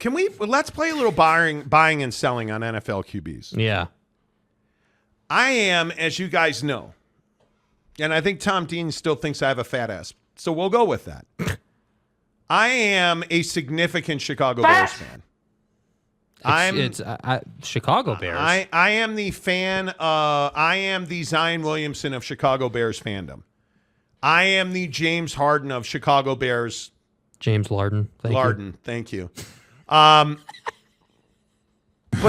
let's play a little buying and selling on NFL QBs. Yeah. I am, as you guys know, and I think Tom Dean still thinks I have a fat ass, so we'll go with that. I am a significant Chicago Bears fan. It's Chicago Bears. I am the fan. I am the Zion Williamson of Chicago Bears fandom. I am the James Harden of Chicago Bears. James Larden. Thank you. But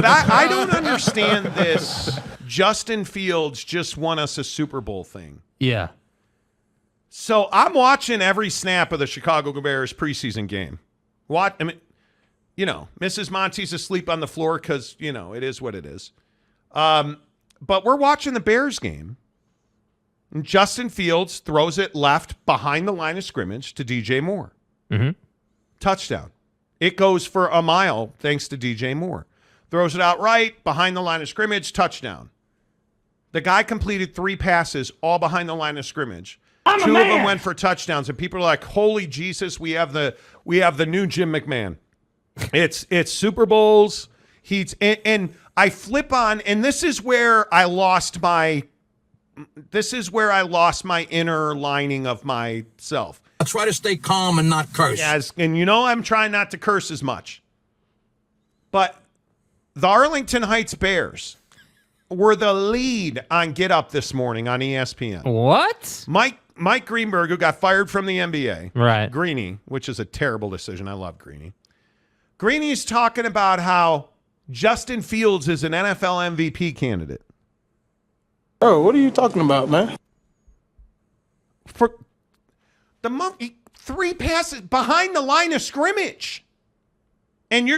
I don't understand this Justin Fields just won us a Super Bowl thing. Yeah. So I'm watching every snap of the Chicago Bears preseason game. Mrs. Monty's asleep on the floor because, it is what it is. But we're watching the Bears game. And Justin Fields throws it left behind the line of scrimmage to DJ Moore. Mm-hmm. Touchdown. It goes for a mile thanks to DJ Moore. Throws it out right, behind the line of scrimmage, touchdown. The guy completed 3 passes, all behind the line of scrimmage. 2 of them went for touchdowns, and people are like, holy Jesus, we have the new Jim McMahon. It's Super Bowls. And I flip on, and this is where I lost my inner lining of myself. I try to stay calm and not curse. Yes, and I'm trying not to curse as much. But the Arlington Heights Bears were the lead on Get Up this morning on ESPN. What? Mike Greenberg, who got fired from the NBA. Right. Greeny, which is a terrible decision. I love Greeny. Greeny's talking about how Justin Fields is an NFL MVP candidate. Oh, what are you talking about, man? For the monkey, 3 passes behind the line of scrimmage. And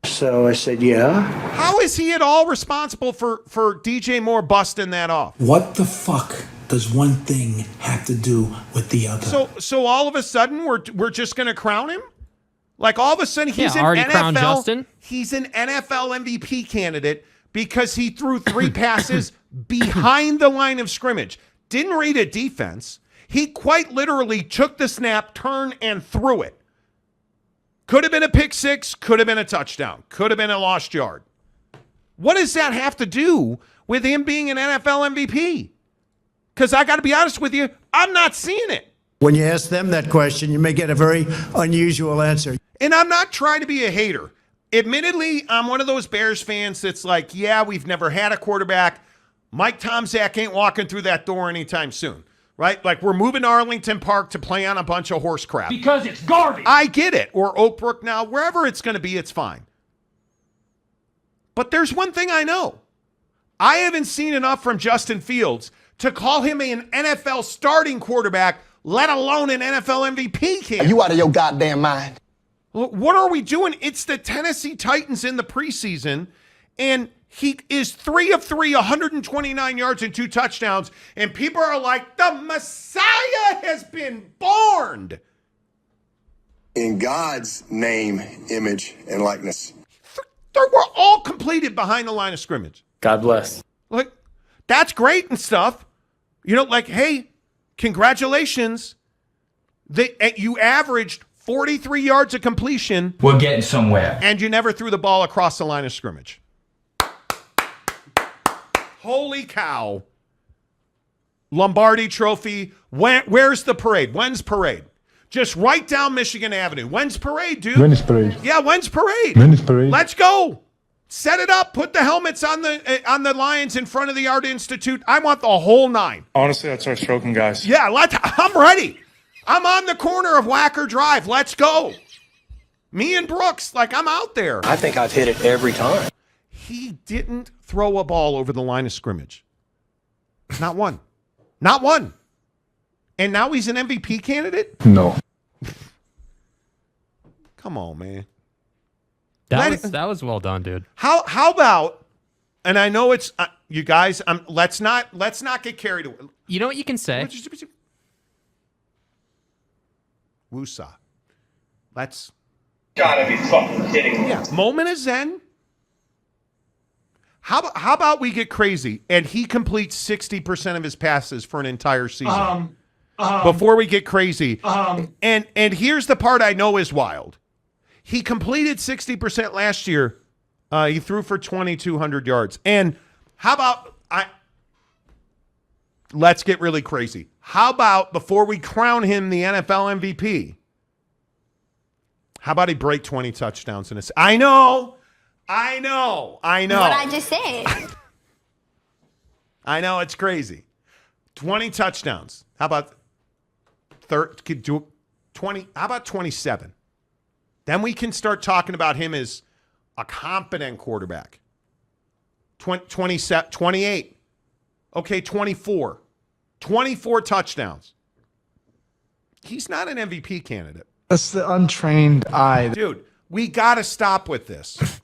So I said, yeah. How is he at all responsible for DJ Moore busting that off? What the fuck does one thing have to do with the other? So all of a sudden we're just going to crown him? Like all of a sudden he's an crowned Justin. He's an NFL MVP candidate because he threw 3 passes behind the line of scrimmage. Didn't read a defense. He quite literally took the snap, turned, and threw it. Could have been a pick 6, could have been a touchdown, could have been a lost yard. What does that have to do with him being an NFL MVP? Because I got to be honest with you, I'm not seeing it. When you ask them that question, you may get a very unusual answer. And I'm not trying to be a hater. Admittedly, I'm one of those Bears fans that's like, yeah, we've never had a quarterback. Mike Tomczak ain't walking through that door anytime soon, right? Like we're moving to Arlington Park to play on a bunch of horse crap. Because it's garbage. I get it. Or Oak Brook now, wherever it's going to be, it's fine. But there's one thing I know. I haven't seen enough from Justin Fields to call him an NFL starting quarterback, let alone an NFL MVP candidate. Are you out of your goddamn mind? What are we doing? It's the Tennessee Titans in the preseason, and he is 3 of 3, 129 yards and 2 touchdowns, and people are like, the Messiah has been born. In God's name, image, and likeness. They were all completed behind the line of scrimmage. God bless. Like, that's great and stuff. Hey, congratulations. You averaged 43 yards of completion. We're getting somewhere. And you never threw the ball across the line of scrimmage. Holy cow. Lombardi Trophy. Where's the parade? When's parade? Just right down Michigan Avenue. When's parade, dude? When's parade? Yeah, when's parade? When's parade? Let's go. Set it up. Put the helmets on the Lions in front of the Art Institute. I want the whole 9. Honestly, let's start stroking, guys. Yeah, I'm ready. I'm on the corner of Wacker Drive. Let's go. Me and Brooks, I'm out there. I think I've hit it every time. He didn't throw a ball over the line of scrimmage. Not one. Not one. And now he's an MVP candidate? No. Come on, man. That was well done, dude. How about, and I know it's you guys, let's not get carried away. You know what you can say? Woosah. Let's. Gotta be fucking kidding me. Yeah. Moment of zen. How about we get crazy and he completes 60% of his passes for an entire season? Before we get crazy. And here's the part I know is wild. He completed 60% last year. He threw for 2,200 yards. And how about let's get really crazy. How about before we crown him the NFL MVP? How about he break 20 touchdowns in a I know. What I just said. I know it's crazy. 20 touchdowns. How about 20? How about 27? Then we can start talking about him as a competent quarterback. 27, 28. Okay, 24. 24 touchdowns. He's not an MVP candidate. That's the untrained eye. Dude, we got to stop with this.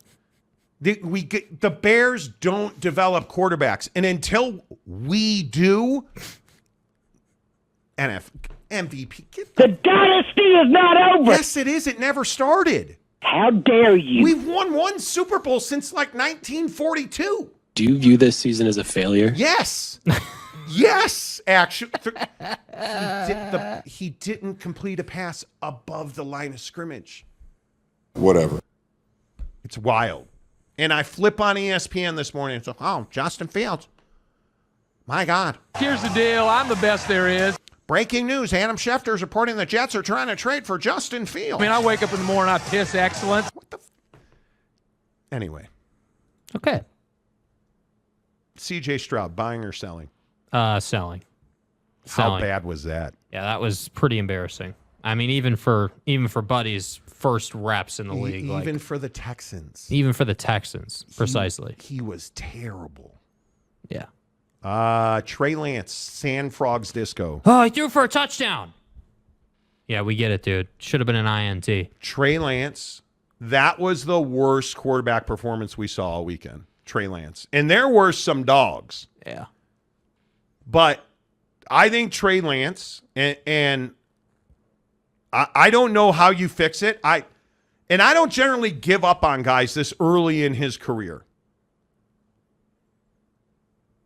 The Bears don't develop quarterbacks. And until we do, MVP. The dynasty is not over. Yes, it is. It never started. How dare you? We've won one Super Bowl since like 1942. Do you view this season as a failure? Yes. Yes, actually. He didn't complete a pass above the line of scrimmage. Whatever. It's wild. And I flip on ESPN this morning. It's like, oh, Justin Fields. My God. Here's the deal. I'm the best there is. Breaking news. Adam Schefter is reporting the Jets are trying to trade for Justin Fields. I wake up in the morning, I piss excellence. What the Anyway. Okay. CJ Stroud, buying or selling? Selling. How bad was that? Yeah, that was pretty embarrassing. I mean, even for Buddy's first reps in the league. Even for the Texans. Even for the Texans, precisely. He was terrible. Yeah. Trey Lance, Sand Frogs Disco. Oh, he threw for a touchdown. Yeah, we get it, dude. Should have been an INT. Trey Lance, that was the worst quarterback performance we saw all weekend. Trey Lance. And there were some dogs. Yeah. But I think Trey Lance, and I don't know how you fix it. I don't generally give up on guys this early in his career.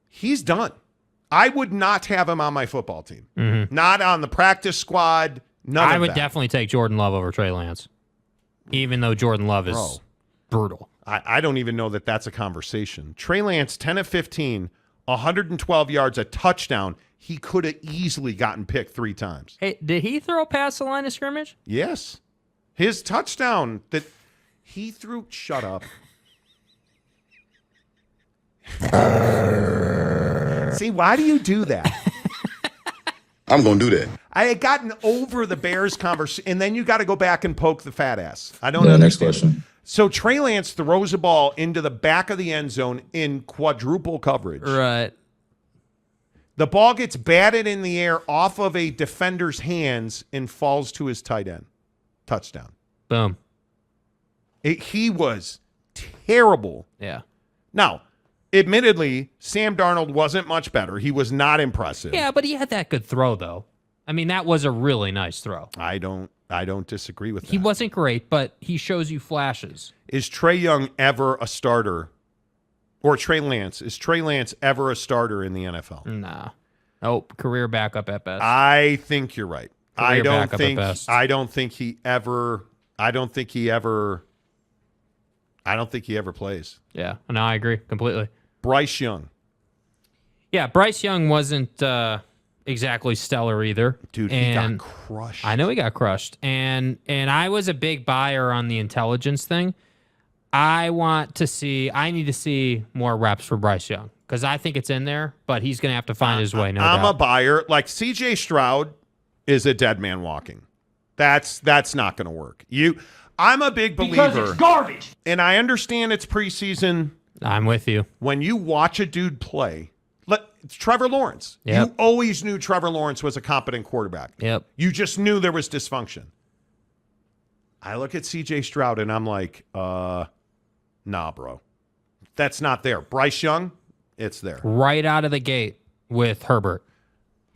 He's done. I would not have him on my football team. Mm-hmm. Not on the practice squad. I would definitely take Jordan Love over Trey Lance, even though Jordan Love is brutal. I don't even know that that's a conversation. Trey Lance, 10 of 15, 112 yards, a touchdown. He could have easily gotten picked 3 times. Hey, did he throw past the line of scrimmage? Yes. His touchdown that he threw. Shut up. See, why do you do that? I'm going to do that. I had gotten over the Bears conversation, and then you got to go back and poke the fat ass. I don't understand. Next question. So Trey Lance throws a ball into the back of the end zone in quadruple coverage. Right. The ball gets batted in the air off of a defender's hands and falls to his tight end. Touchdown. Boom. He was terrible. Yeah. Now, admittedly, Sam Darnold wasn't much better. He was not impressive. Yeah, but he had that good throw, though. I mean, that was a really nice throw. I don't disagree with that. He wasn't great, but he shows you flashes. Is Trey Young ever a starter? Or Trey Lance? Is Trey Lance ever a starter in the NFL? Nah. Oh, career backup at best. I think you're right. I don't think he ever plays. Yeah, no, I agree completely. Bryce Young. Yeah, Bryce Young wasn't exactly stellar either. Dude, he got crushed. I know he got crushed. And I was a big buyer on the intelligence thing. I need to see more reps for Bryce Young because I think it's in there, but he's going to have to find his way, no doubt. I'm a buyer. Like CJ Stroud is a dead man walking. That's not going to work. I'm a big believer. Because it's garbage. And I understand it's preseason. I'm with you. When you watch a dude play, it's Trevor Lawrence. Yep. You always knew Trevor Lawrence was a competent quarterback. Yep. You just knew there was dysfunction. I look at CJ Stroud and I'm like, nah, bro. That's not there. Bryce Young, it's there. Right out of the gate with Herbert.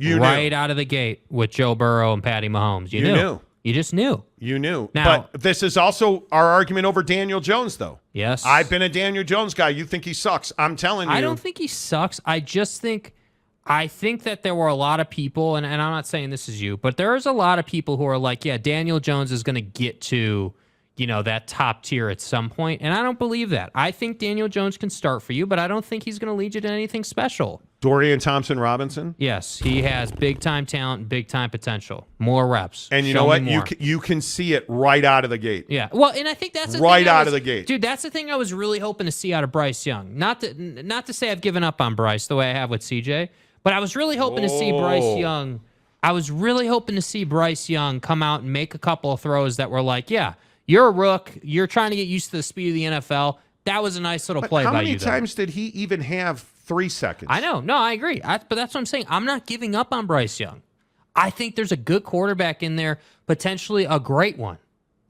Right out of the gate with Joe Burrow and Patty Mahomes. You knew. You just knew. You knew. Now, but this is also our argument over Daniel Jones, though. Yes. I've been a Daniel Jones guy. You think he sucks. I'm telling you. I don't think he sucks. I think that there were a lot of people, and I'm not saying this is you, but there's a lot of people who are like, yeah, Daniel Jones is going to get to, that top tier at some point, and I don't believe that. I think Daniel Jones can start for you, but I don't think he's going to lead you to anything special. Dorian Thompson-Robinson? Yes, he has big-time talent and big-time potential. More reps. And you know what? You can see it right out of the gate. Yeah. Well, and I think that's the right thing out of the gate. Dude, that's the thing I was really hoping to see out of Bryce Young. Not to say I've given up on Bryce the way I have with CJ, but I was really hoping to see Bryce Young. I was really hoping to see Bryce Young come out and make a couple of throws that were like, yeah, you're a rook. You're trying to get used to the speed of the NFL. That was a nice little play by you. How many times did he even have 3 seconds? I know. No, I agree. But that's what I'm saying. I'm not giving up on Bryce Young. I think there's a good quarterback in there, potentially a great one.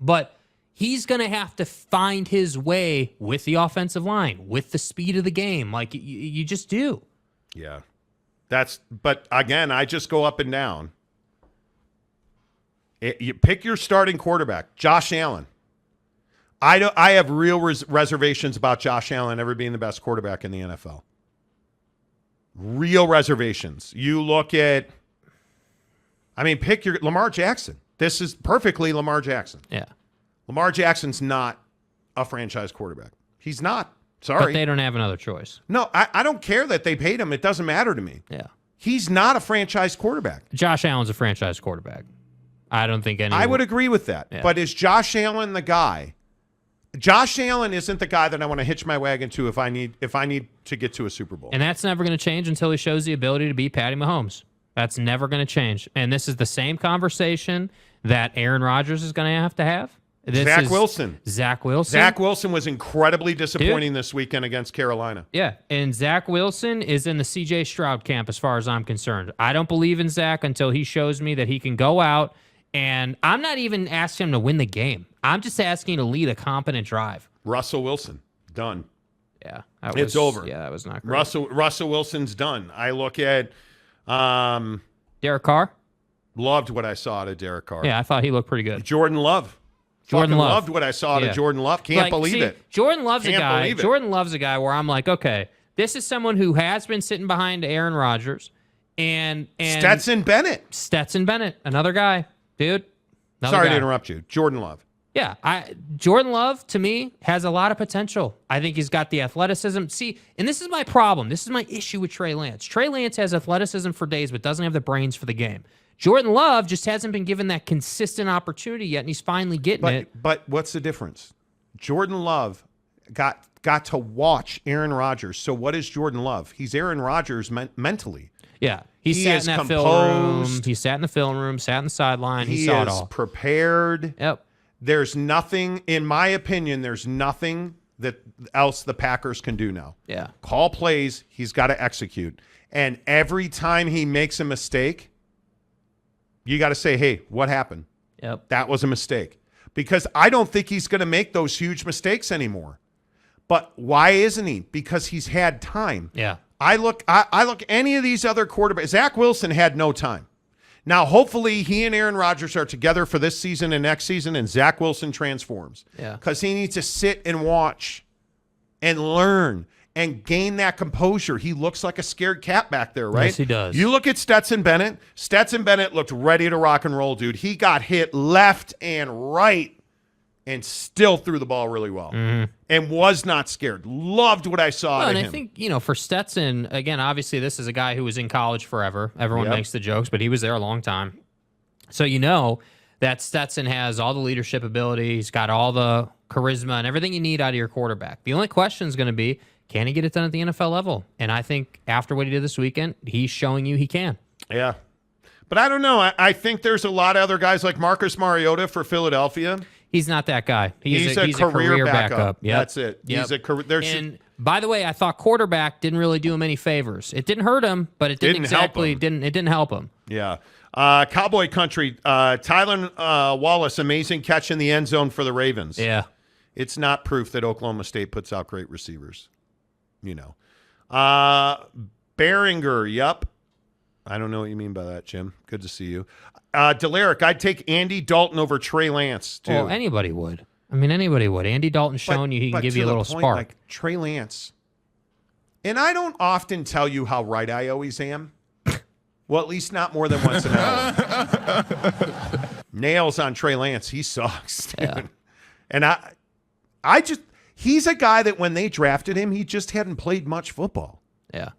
But he's going to have to find his way with the offensive line, with the speed of the game. Like, you just do. Yeah. But again, I just go up and down. You pick your starting quarterback, Josh Allen. I have real reservations about Josh Allen ever being the best quarterback in the NFL. Real reservations. You look at, pick your Lamar Jackson. This is perfectly Lamar Jackson. Yeah. Lamar Jackson's not a franchise quarterback. He's not. Sorry. But they don't have another choice. No, I don't care that they paid him. It doesn't matter to me. Yeah. He's not a franchise quarterback. Josh Allen's a franchise quarterback. I don't think anyone. I would agree with that. Yeah. But is Josh Allen the guy? Josh Allen isn't the guy that I want to hitch my wagon to if I need to get to a Super Bowl. And that's never going to change until he shows the ability to beat Patty Mahomes. That's never going to change. And this is the same conversation that Aaron Rodgers is going to have. Zach Wilson. Zach Wilson. Zach Wilson was incredibly disappointing this weekend against Carolina. Yeah, and Zach Wilson is in the C.J. Stroud camp as far as I'm concerned. I don't believe in Zach until he shows me that he can go out, and I'm not even asking him to win the game. I'm just asking him to lead a competent drive. Russell Wilson, done. Yeah. It's over. Yeah, that was not great. Russell Wilson's done. I look at Derek Carr. Loved what I saw out of Derek Carr. Yeah, I thought he looked pretty good. Jordan Love. Loved what I saw out of Jordan Love. Can't believe it. Jordan Love's a guy. Jordan Love's a guy where I'm like, okay, this is someone who has been sitting behind Aaron Rodgers and Stetson Bennett. Stetson Bennett, another guy, dude. Sorry to interrupt you. Jordan Love. Yeah, Jordan Love, to me, has a lot of potential. I think he's got the athleticism. See, and this is my problem. This is my issue with Trey Lance. Trey Lance has athleticism for days, but doesn't have the brains for the game. Jordan Love just hasn't been given that consistent opportunity yet, and he's finally getting it. But what's the difference? Jordan Love got to watch Aaron Rodgers. So what is Jordan Love? He's Aaron Rodgers mentally. Yeah. He sat in that film room. He sat in the film room, sat in the sideline. He saw it all. He is prepared. Yep. There's nothing, in my opinion, there's nothing that else the Packers can do now. Yeah. Call plays. He's got to execute. And every time he makes a mistake, you got to say, hey, what happened? Yep. That was a mistake. Because I don't think he's going to make those huge mistakes anymore. But why isn't he? Because he's had time. Yeah. I look any of these other quarterbacks. Zach Wilson had no time. Now, hopefully, he and Aaron Rodgers are together for this season and next season, and Zach Wilson transforms. Yeah. Because he needs to sit and watch and learn and gain that composure. He looks like a scared cat back there, right? Yes, he does. You look at Stetson Bennett. Stetson Bennett looked ready to rock and roll, dude. He got hit left and right and still threw the ball really well and was not scared. Loved what I saw out of him. I think, for Stetson, again, obviously this is a guy who was in college forever. Everyone makes the jokes, but he was there a long time. So that Stetson has all the leadership ability. He's got all the charisma and everything you need out of your quarterback. The only question is going to be, can he get it done at the NFL level? And I think after what he did this weekend, he's showing you he can. Yeah. But I don't know. I think there's a lot of other guys like Marcus Mariota for Philadelphia. He's not that guy. He's a career backup. Yep. That's it. Yep. He's a career. And by the way, I thought quarterback didn't really do him any favors. It didn't hurt him, but it didn't help him. Yeah. Cowboy country. Tyler Wallace, amazing catch in the end zone for the Ravens. Yeah. It's not proof that Oklahoma State puts out great receivers. Behringer. Yep. I don't know what you mean by that, Jim. Good to see you. Delaric, I'd take Andy Dalton over Trey Lance, too. Well, anybody would. Anybody would. Andy Dalton's showing you he can give you a little spark. Like Trey Lance. And I don't often tell you how right I always am. Well, at least not more than once an hour. Nails on Trey Lance. He sucks, dude. Yeah. And he's a guy that when they drafted him, he just hadn't played much football. Yeah.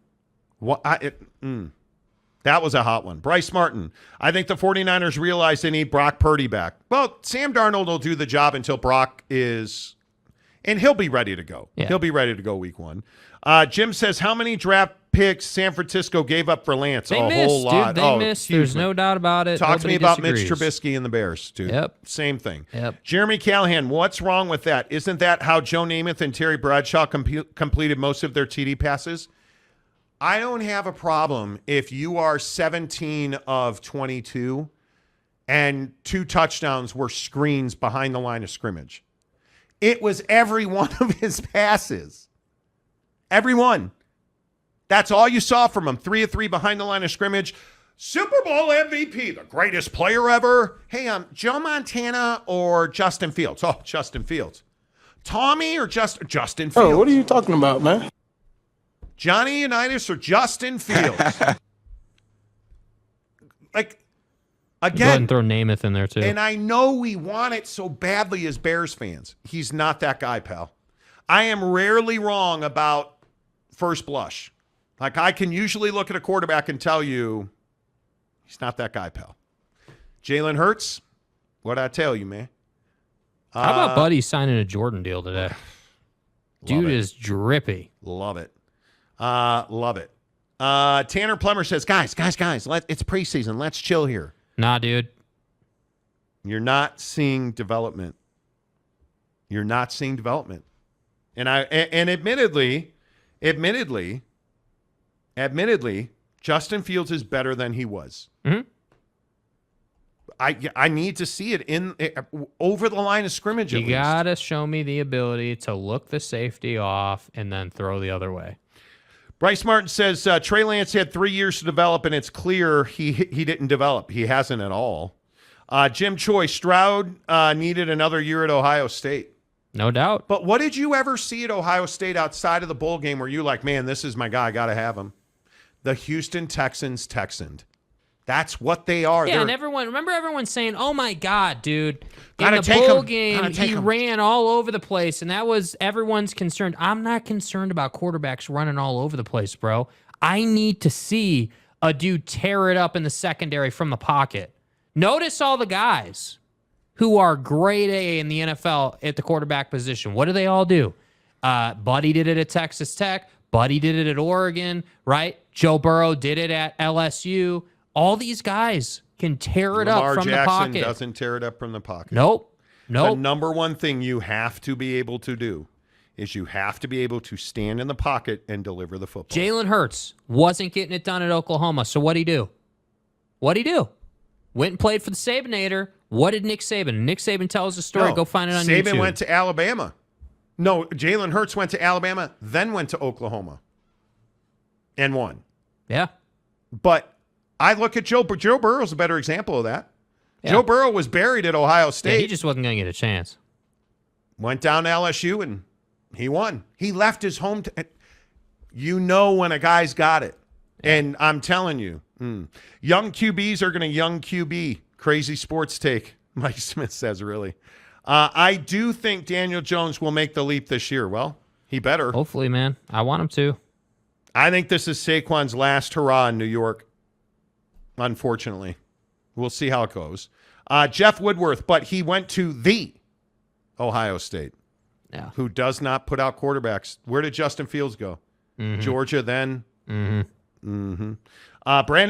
That was a hot one. Bryce Martin. I think the 49ers realize they need Brock Purdy back. Well, Sam Darnold will do the job until Brock is, and he'll be ready to go. Yeah. He'll be ready to go week 1. Jim says, how many draft picks San Francisco gave up for Lance? They a missed, whole lot. Dude. They missed. There's no doubt about it. Talk to me Nobody about disagrees. Mitch Trubisky and the Bears, dude. Yep. Same thing. Yep. Jeremy Callahan, what's wrong with that? Isn't that how Joe Namath and Terry Bradshaw completed most of their TD passes? I don't have a problem if you are 17 of 22 and 2 touchdowns were screens behind the line of scrimmage. It was every one of his passes. Every one. That's all you saw from him. 3 of 3 behind the line of scrimmage. Super Bowl MVP, the greatest player ever. Hey, Joe Montana or Justin Fields? Oh, Justin Fields. Tommy or Justin Fields? Oh, what are you talking about, man? Johnny Unitas or Justin Fields? Like, Go ahead again, and throw Namath in there, too. and I know we want it so badly as Bears fans. He's not that guy, pal. I am rarely wrong about first blush. Like, I can usually look at a quarterback and tell you he's not that guy, pal. Jalen Hurts, what'd I tell you, man? How about Buddy signing a Jordan deal today? Dude is drippy. Love it. Love it. Tanner Plummer says, guys, it's preseason. Let's chill here. Nah, dude. You're not seeing development. And admittedly, Justin Fields is better than he was. Mm-hmm. I need to see it over the line of scrimmage. You got to show me the ability to look the safety off and then throw the other way. Bryce Martin says Trey Lance had 3 years to develop, and it's clear he didn't develop. He hasn't at all. Jim Choi, Stroud needed another year at Ohio State. No doubt. But what did you ever see at Ohio State outside of the bowl game where you like, man, this is my guy, I got to have him? The Houston Texans Texaned. That's what they are. Yeah, and everyone saying, "Oh my God, dude!" Gotta In the take bowl him. game, Gotta take he him. ran all over the place, and that was everyone's concerned. I'm not concerned about quarterbacks running all over the place, bro. I need to see a dude tear it up in the secondary from the pocket. Notice all the guys who are grade A in the NFL at the quarterback position. What do they all do? Buddy did it at Texas Tech. Buddy did it at Oregon, right? Joe Burrow did it at LSU. All these guys can tear it up from the pocket. Lamar Jackson doesn't tear it up from the pocket. Nope. The number one thing you have to be able to do is you have to be able to stand in the pocket and deliver the football. Jalen Hurts wasn't getting it done at Oklahoma, so what'd he do? Went and played for the Sabinator. What did Nick Saban? Nick Saban tells the story. Go find it on YouTube. Saban went to Alabama. No, Jalen Hurts went to Alabama, then went to Oklahoma and won. Yeah. But I look at Joe Burrow's a better example of that. Yeah. Joe Burrow was buried at Ohio State. Yeah, he just wasn't going to get a chance. Went down to LSU and he won. He left his home. You know when a guy's got it. And I'm telling you, young QBs are going to young QB. Crazy sports take, Mike Smith says, really. I do think Daniel Jones will make the leap this year. Well, he better. Hopefully, man. I want him to. I think this is Saquon's last hurrah in New York, unfortunately. We'll see how it goes. Jeff Woodworth, but he went to the Ohio State, who does not put out quarterbacks. Where did Justin Fields go? Mm-hmm. Georgia then? Brandon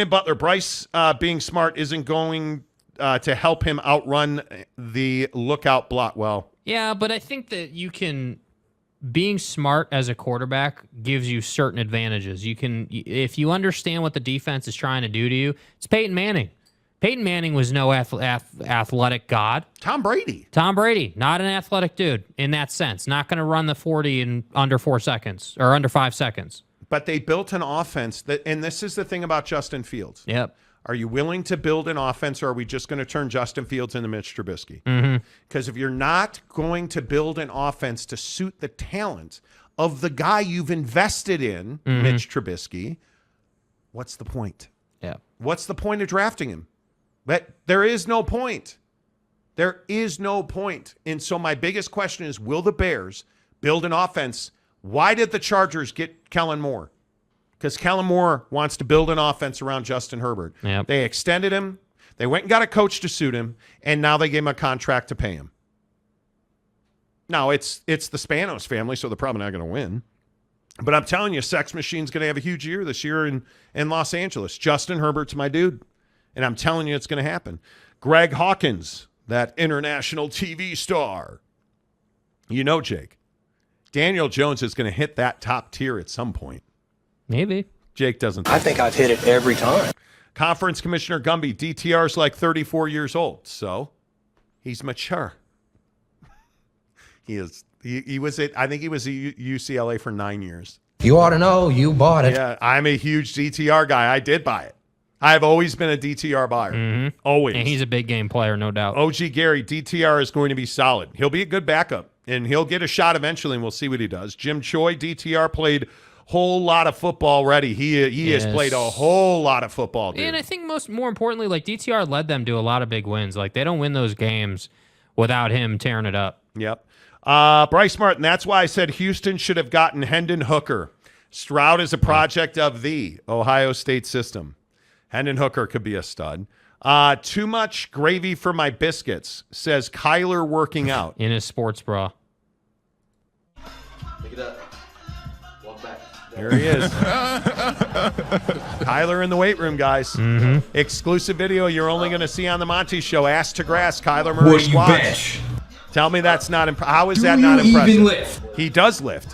Butler, Bryce being smart isn't going to help him outrun the lookout block. Well, yeah, but I think that being smart as a quarterback gives you certain advantages. You can, if you understand what the defense is trying to do to you. It's Peyton Manning. Peyton Manning was no athletic god. Tom Brady, not an athletic dude in that sense. Not going to run the 40 in under 4 seconds or under 5 seconds. But they built an offense and this is the thing about Justin Fields. Yep. Are you willing to build an offense, or are we just going to turn Justin Fields into Mitch Trubisky? Because if you're not going to build an offense to suit the talent of the guy you've invested in, Mitch Trubisky, what's the point? Yeah. What's the point of drafting him? But there is no point. There is no point. And so my biggest question is, will the Bears build an offense? Why did the Chargers get Kellen Moore? Because Kellen Moore wants to build an offense around Justin Herbert. Yep. They extended him. They went and got a coach to suit him, and now they gave him a contract to pay him. Now, it's the Spanos family, so they're probably not going to win. But I'm telling you, Sex Machine's going to have a huge year this year in Los Angeles. Justin Herbert's my dude, and I'm telling you it's going to happen. Greg Hawkins, that international TV star. You know, Jake, Daniel Jones is going to hit that top tier at some point. Maybe. Jake doesn't. I think I've hit it every time. Conference Commissioner Gumby, DTR's like 34 years old, so he's mature. He is. He was at, I think he was at UCLA for 9 years. You ought to know you bought it. Yeah, I'm a huge DTR guy. I did buy it. I've always been a DTR buyer. Mm-hmm. Always. And he's a big game player, no doubt. OG Gary, DTR is going to be solid. He'll be a good backup, and he'll get a shot eventually, and we'll see what he does. Jim Choi, DTR played whole lot of football already. He has played a whole lot of football, dude. And I think more importantly, like DTR led them to a lot of big wins. Like they don't win those games without him tearing it up. Yep. Bryce Martin, that's why I said Houston should have gotten Hendon Hooker. Stroud is a project of the Ohio State system. Hendon Hooker could be a stud. Too much gravy for my biscuits, says Kyler working out. In his sports bra. Pick it up. Walk back. There he is. Kyler in the weight room, guys. Mm-hmm. Exclusive video you're only going to see on the Monty Show. Ass to grass, Kyler Murray squats. Tell me that's not how is that not impressive? Even lift? He does lift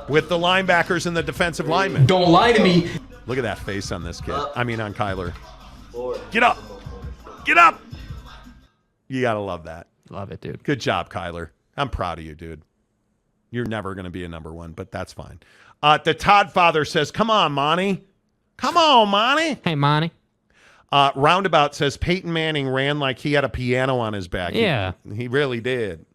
with the linebackers and the defensive linemen. Don't lie to me. Look at that face on this kid. I mean, on Kyler. Get up. Get up. You got to love that. Love it, dude. Good job, Kyler. I'm proud of you, dude. You're never going to be a number one, but that's fine. The Todd father says, come on, Monty. Come on, Monty. Hey, Monty. Roundabout says Peyton Manning ran like he had a piano on his back. Yeah. He really did.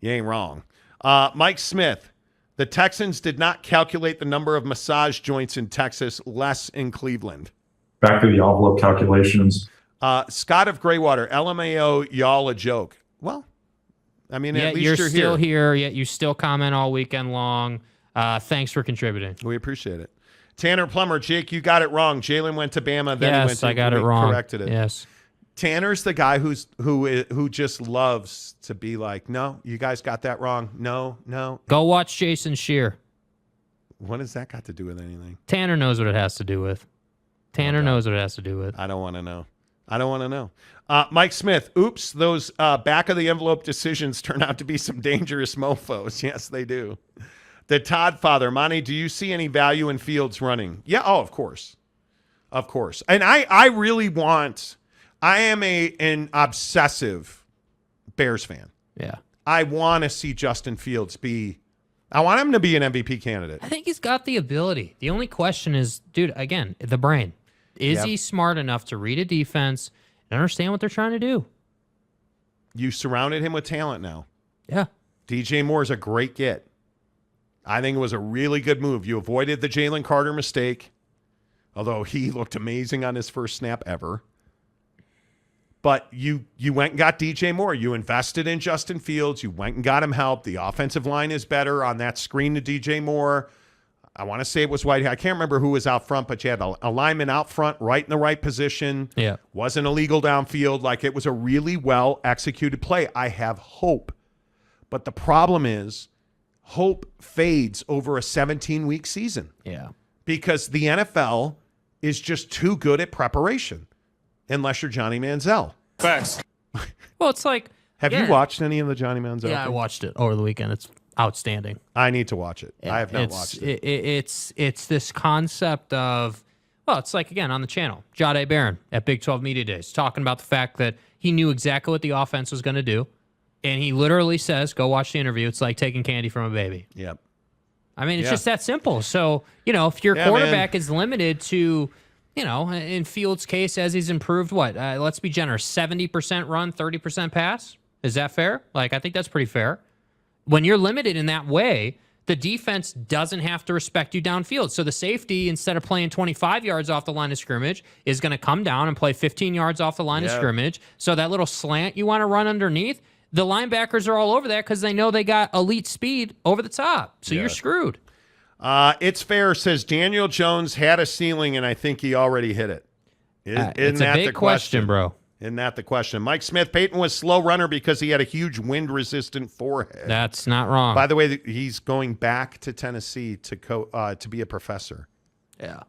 You ain't wrong. Mike Smith, the Texans did not calculate the number of massage joints in Texas, less in Cleveland. Back to the envelope calculations. Scott of Graywater, LMAO, y'all a joke. Well, I mean, at least you're still here, yet you still comment all weekend long. Thanks for contributing. We appreciate it. Tanner Plummer, Jake, you got it wrong. Jalen went to Bama, then he went to I got it wrong. Corrected it. Yes. Tanner's the guy who just loves to be like, no, you guys got that wrong. No. Go watch Jason Shear. What has that got to do with anything? Tanner knows what it has to do with. Knows what it has to do with. I don't want to know. Mike Smith, oops, those back of the envelope decisions turn out to be some dangerous mofos. Yes, they do. The Todd father, Monty, do you see any value in Fields running? Yeah, of course. Of course. And I really want, I am an obsessive Bears fan. Yeah. I want to see Justin Fields I want him to be an MVP candidate. I think he's got the ability. The only question is, dude, again, the brain. Is he smart enough to read a defense and understand what they're trying to do? You surrounded him with talent now. Yeah. DJ Moore is a great get. I think it was a really good move. You avoided the Jalen Carter mistake, although he looked amazing on his first snap ever. But you went and got DJ Moore. You invested in Justin Fields. You went and got him help. The offensive line is better on that screen to DJ Moore. I want to say it was White. I can't remember who was out front, but you had a lineman out front, right in the right position. Yeah. Wasn't illegal downfield. Like, it was a really well-executed play. I have hope. But the problem is, hope fades over a 17-week season. Yeah. Because the NFL is just too good at preparation, unless you're Johnny Manziel. Facts. Well, it's like... Have you watched any of the Johnny Manziel? Yeah, I watched it over the weekend. It's outstanding. I need to watch it. I have not watched it. It's this concept of... Well, it's like, again, on the channel. Jade Barron at Big 12 Media Days talking about the fact that he knew exactly what the offense was going to do. And he literally says, go watch the interview. It's like taking candy from a baby. Yep. I mean, it's just that simple. So, if your quarterback is limited to, in Fields' case, as he's improved, let's be generous, 70% run, 30% pass? Is that fair? I think that's pretty fair. When you're limited in that way, the defense doesn't have to respect you downfield. So the safety, instead of playing 25 yards off the line of scrimmage, is going to come down and play 15 yards off the line of scrimmage. So that little slant you want to run underneath, the linebackers are all over that because they know they got elite speed over the top. So you're screwed. It's fair, says Daniel Jones had a ceiling, and I think he already hit it. It's a big question, bro. Isn't that the question? Mike Smith, Peyton was slow runner because he had a huge wind-resistant forehead. That's not wrong. By the way, he's going back to Tennessee to be a professor. Yeah.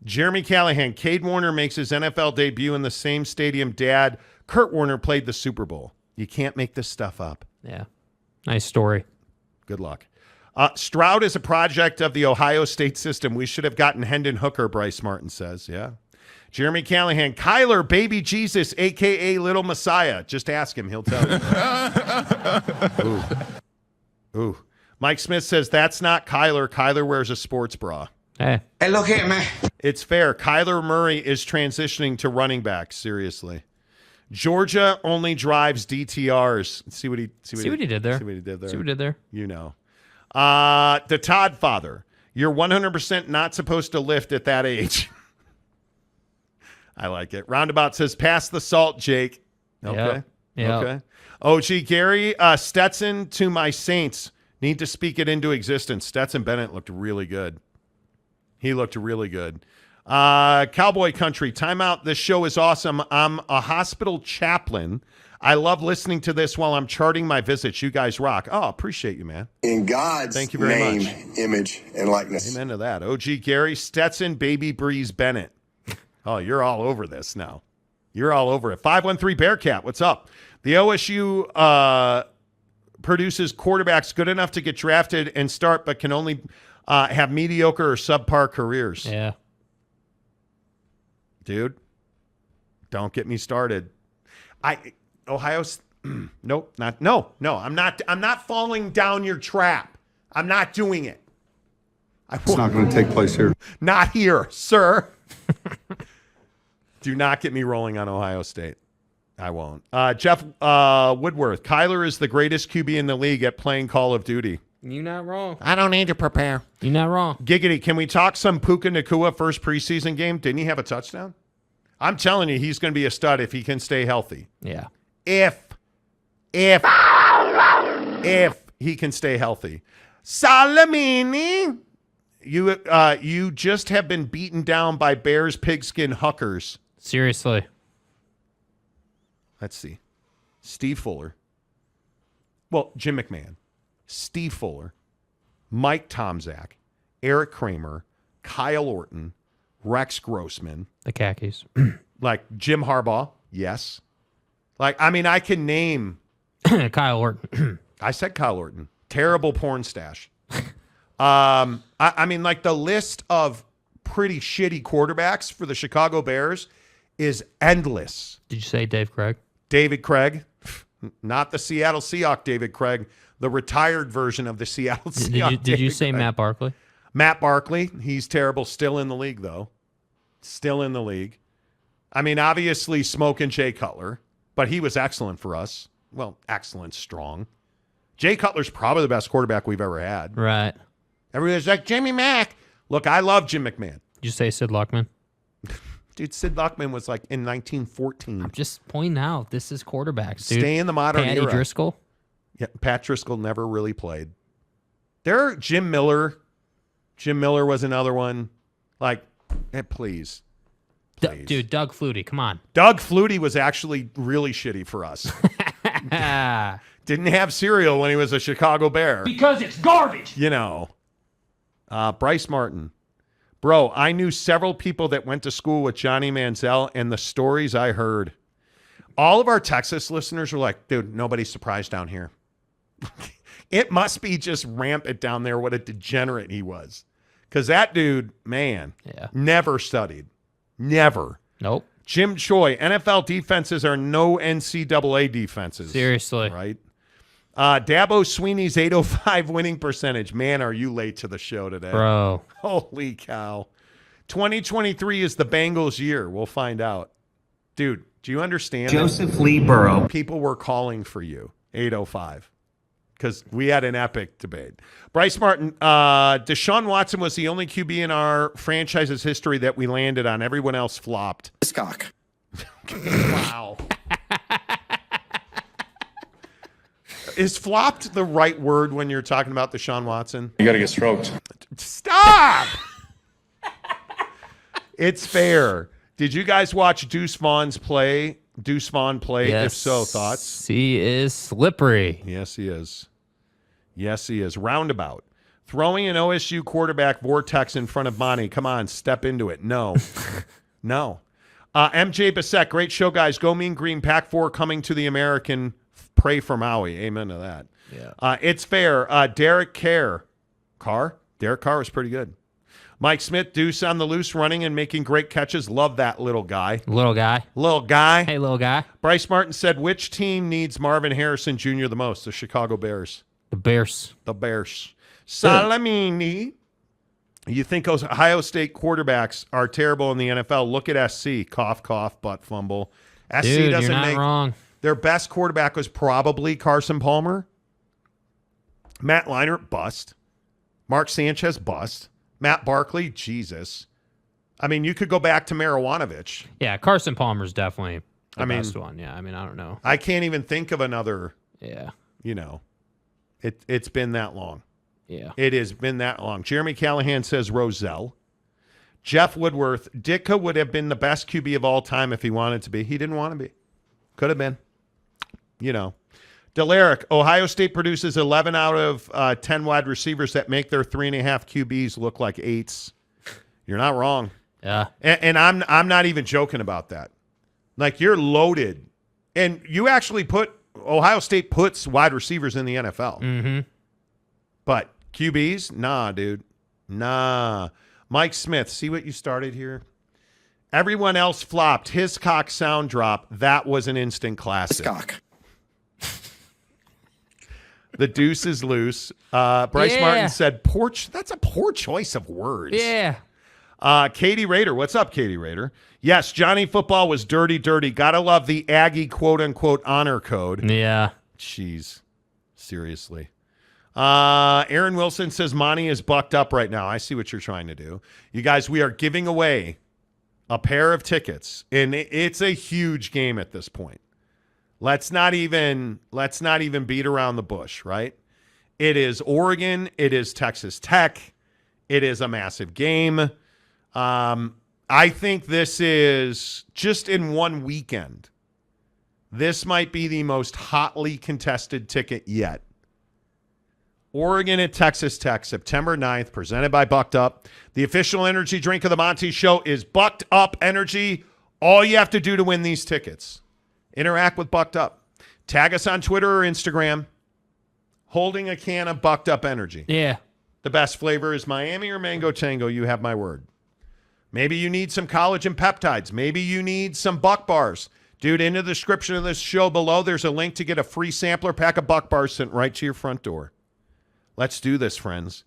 Jeremy Callahan, Cade Warner makes his NFL debut in the same stadium Dad Kurt Warner played the Super Bowl. You can't make this stuff up. Yeah. Nice story. Good luck. Stroud is a project of the Ohio State system. We should have gotten Hendon Hooker, Bryce Martin says. Yeah. Jeremy Callahan, Kyler, baby Jesus, a.k.a. Little Messiah. Just ask him. He'll tell you. Ooh. Mike Smith says, that's not Kyler. Kyler wears a sports bra. Hey, look at me. It's fair. Kyler Murray is transitioning to running back. Seriously. Georgia only drives DTRs. See what he did there. See what he did there. See what he did there. You know. The Todd father. You're 100% not supposed to lift at that age. I like it. Roundabout says, pass the salt, Jake. Okay. Yep. Okay. OG Gary, Stetson to my Saints. Need to speak it into existence. Stetson Bennett looked really good. He looked really good. Cowboy Country, timeout. This show is awesome. I'm a hospital chaplain. I love listening to this while I'm charting my visits. You guys rock. Oh, appreciate you, man. In God's Thank you very name, much. image, and likeness. Amen to that. OG Gary, Stetson, Baby Breeze Bennett. Oh, you're all over this now. You're all over it. 513 Bearcat, what's up? The OSU produces quarterbacks good enough to get drafted and start, but can only have mediocre or subpar careers. Yeah. Dude, don't get me started. Ohio's nope, no. I'm not falling down your trap. I'm not doing it. It's not going to take place here. Not here, sir. Do not get me rolling on Ohio State. I won't. Jeff Woodworth, Kyler is the greatest QB in the league at playing Call of Duty. You're not wrong. I don't need to prepare. You're not wrong. Giggity, can we talk some Puka Nacua first preseason game? Didn't he have a touchdown? I'm telling you, he's going to be a stud if he can stay healthy. Yeah. If he can stay healthy. Salamini, you just have been beaten down by Bears pigskin huckers. Seriously. Let's see. Steve Fuller. Well, Jim McMahon. Steve Fuller. Mike Tomczak. Eric Kramer. Kyle Orton. Rex Grossman. The khakis. Like Jim Harbaugh. Yes. Like, I mean, I can name. Kyle Orton. I said Kyle Orton. Terrible porn stash. I mean, like the list of pretty shitty quarterbacks for the Chicago Bears is endless. Did you say Dave Craig? David Craig, not the Seattle Seahawks David Craig, the retired version of the Seattle Seahawks. Did you say Craig. Matt Barkley? Matt Barkley, he's terrible. Still in the league, though. Still in the league. I mean, obviously, smoking Jay Cutler, but he was excellent for us. Well, excellent, strong. Jay Cutler's probably the best quarterback we've ever had. Right. Everybody's like, Jimmy Mack. Look, I love Jim McMahon. Did you say Sid Luckman? Dude, Sid Luckman was like in 1914. I'm just pointing out, this is quarterbacks, dude. Stay in the modern Patty era. Driscoll? Yeah, Pat Driscoll never really played. Jim Miller. Jim Miller was another one. Like, please. Dude, Doug Flutie, come on. Doug Flutie was actually really shitty for us. Didn't have cereal when he was a Chicago Bear. Because it's garbage. You know. Bryce Martin. Bro, I knew several people that went to school with Johnny Manziel, and the stories I heard. All of our Texas listeners were like, dude, nobody's surprised down here. It must be just rampant down there what a degenerate he was. Because that dude, man, never studied. Never. Nope. Jim Choi, NFL defenses are no NCAA defenses. Seriously. Right? Dabo Sweeney's 805 winning percentage. Man, are you late to the show today. Bro. Holy cow. 2023 is the Bengals' year. We'll find out. Dude, do you understand? Joseph Lee Burrow. People were calling for you. 805. because we had an epic debate. Bryce Martin, Deshaun Watson was the only QB in our franchise's history that we landed on. Everyone else flopped. This cock. Wow. Is flopped the right word when you're talking about Deshaun Watson? You got to get stroked. Stop! It's fair. Did you guys watch Deuce Vaughn play? Yes. If so, thoughts? He is slippery. Yes, he is. Yes, he is. Roundabout. Throwing an OSU quarterback vortex in front of Monty. Come on, step into it. No. No. MJ Bissett, great show, guys. Go Mean Green, Pack 4 coming to the American. Pray for Maui. Amen to that. Yeah. It's fair. Derek Carr was pretty good. Mike Smith, Deuce on the loose, running and making great catches. Love that little guy. Little guy. Hey, little guy. Bryce Martin said, which team needs Marvin Harrison Jr. the most? The Chicago Bears. The Bears. Salamini. You think Ohio State quarterbacks are terrible in the NFL? Look at SC. Cough, cough, butt fumble. SC Dude, doesn't you're not wrong. Their best quarterback was probably Carson Palmer. Matt Leinart, bust. Mark Sanchez, bust. Matt Barkley, Jesus. I mean, you could go back to Marijuanovich. Yeah, Carson Palmer's definitely the best one. Yeah, I mean, I don't know. I can't even think of another. Yeah. It's been that long. Yeah. It has been that long. Jeremy Callahan says Roselle. Jeff Woodworth, Ditka would have been the best QB of all time if he wanted to be. He didn't want to be. Could have been. Delaric, Ohio State produces 11 out of 10 wide receivers that make their 3.5 QBs look like 8s. You're not wrong. Yeah. And I'm not even joking about that. Like, you're loaded. And you actually Ohio State puts wide receivers in the NFL. Mm-hmm. But QBs? Nah, dude. Nah. Mike Smith, see what you started here? Everyone else flopped. His cock sound drop. That was an instant classic. This cock. The deuce is loose. Bryce Martin said, that's a poor choice of words. Yeah. Katie Rader. What's up, Katie Rader? Yes, Johnny Football was dirty. Gotta love the Aggie quote-unquote honor code. Yeah. Jeez. Seriously. Aaron Wilson says Monty is bucked up right now. I see what you're trying to do. You guys, we are giving away a pair of tickets, and it's a huge game at this point. Let's not even beat around the bush, right? It is Oregon. It is Texas Tech. It is a massive game. I think this is just in one weekend. This might be the most hotly contested ticket yet. Oregon at Texas Tech, September 9th, presented by Bucked Up. The official energy drink of the Monty Show is Bucked Up Energy. All you have to do to win these tickets. Interact with Bucked Up. Tag us on Twitter or Instagram, holding a can of Bucked Up Energy. Yeah. The best flavor is Miami or Mango Tango. You have my word. Maybe you need some collagen peptides. Maybe you need some Buck Bars. Dude, in the description of this show below, there's a link to get a free sampler pack of Buck Bars sent right to your front door. Let's do this, friends.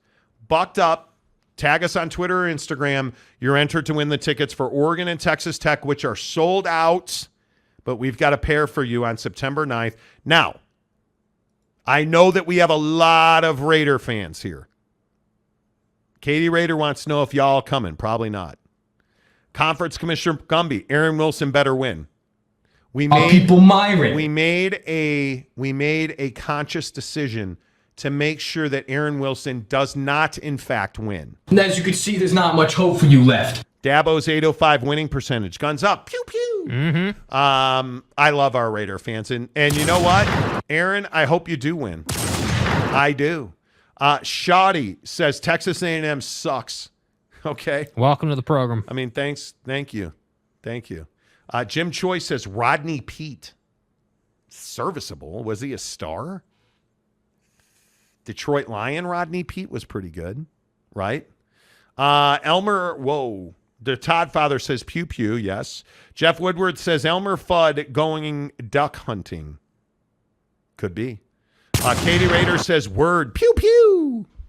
Bucked Up. Tag us on Twitter or Instagram. You're entered to win the tickets for Oregon and Texas Tech, which are sold out. But we've got a pair for you on September 9th. Now, I know that we have a lot of Raider fans here. Katie Raider wants to know if y'all coming. Probably not. Conference Commissioner Gumby, Aaron Wilson better win. We made a conscious decision to make sure that Aaron Wilson does not, in fact, win. And as you can see, there's not much hope for you left. Dabo's 805 winning percentage. Guns up. Pew, pew. Mm-hmm. I love our Raider fans. And you know what? Aaron, I hope you do win. I do. Shoddy says Texas A&M sucks. Okay. Welcome to the program. I mean, thanks. Thank you. Thank you. Jim Choi says Rodney Peete. Serviceable. Was he a star? Detroit Lion Rodney Peete was pretty good, right? Elmer, whoa. The Todd Father says pew pew, yes. Jeff Woodward says Elmer Fudd going duck hunting. Could be. Katie Rader says word pew pew.